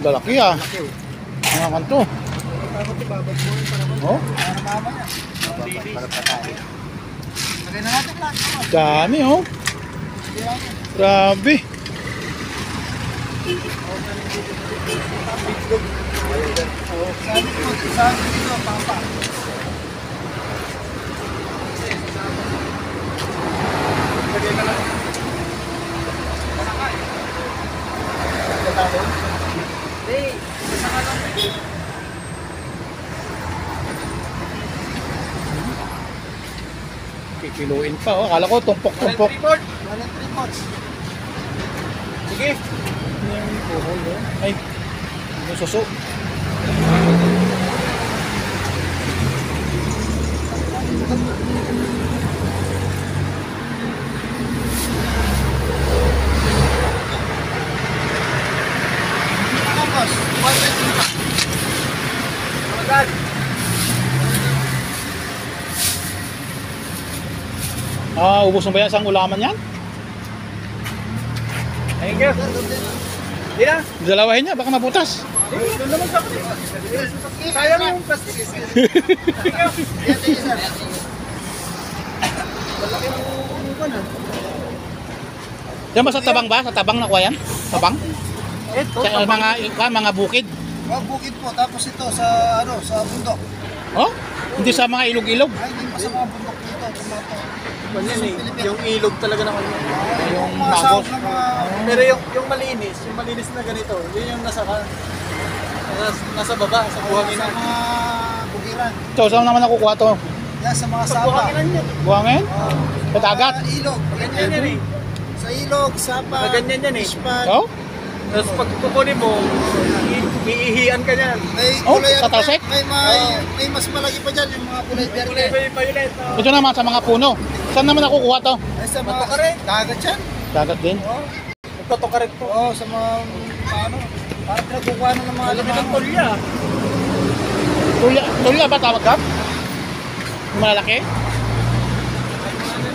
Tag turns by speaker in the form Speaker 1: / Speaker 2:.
Speaker 1: Lalaki ah. Ano naman to? Oh? Dami oh. Grabe. Kikiluin pa oh. Akala ko tumpok-tumpok.
Speaker 2: Sige.
Speaker 1: Ay, yung suso. Ah, ubos na ba yan sa ulaman yan?
Speaker 2: Thank you. Di na.
Speaker 1: Dalawahin niya, baka mabutas.
Speaker 2: Doon naman sa akin. Sayang yung plastic. Thank you. Malaki mo ka na.
Speaker 1: Yan ba sa tabang ba? Sa tabang nakuha yan? Tabang?
Speaker 2: Ito.
Speaker 1: Sa mga bukid?
Speaker 3: Bukid po, tapos ito sa sa bundok.
Speaker 1: Oh? Hindi sa mga ilog-ilog?
Speaker 3: Ay, hindi pa sa mga bundok dito. Tumato.
Speaker 2: Yan eh. Yung ilog talaga na
Speaker 1: Yung
Speaker 3: Mga
Speaker 1: magos.
Speaker 3: sound ng mga...
Speaker 2: Pero yung malinis na ganito, yun yung nasa baba, sa buhangin
Speaker 3: Sa
Speaker 2: na.
Speaker 3: mga bukiran.
Speaker 1: So, saan naman nakukuha to?
Speaker 3: Yan sa mga
Speaker 2: Sa
Speaker 3: sapa.
Speaker 2: buhanginan yan.
Speaker 1: Buhangin? Sa dagat?
Speaker 3: Sa ilog.
Speaker 2: Ganyan yan eh.
Speaker 3: Sa ilog, sapa.
Speaker 2: Ganyan yan eh.
Speaker 3: Fishpan.
Speaker 1: Oh?
Speaker 2: Tapos pag kukunin mo, iihian ka niyan.
Speaker 3: May
Speaker 1: Oh,
Speaker 3: kulay
Speaker 1: sa talsik?
Speaker 3: may mas malaki pa dyan yung mga kulay
Speaker 2: Kulay
Speaker 3: verde.
Speaker 2: violet.
Speaker 1: Ito naman sa mga puno. Saan naman nakukuha to?
Speaker 3: Ay, sa mga
Speaker 2: Matokare.
Speaker 3: dagat yan.
Speaker 1: Dagat din.
Speaker 2: Nagtotokaret po.
Speaker 3: Oo, sa mga paano. Parang pinagkukuha na ng mga
Speaker 2: Alam mo ng
Speaker 3: limang.
Speaker 2: tulya.
Speaker 1: Tulya ba tawag ka? Yung malalaki?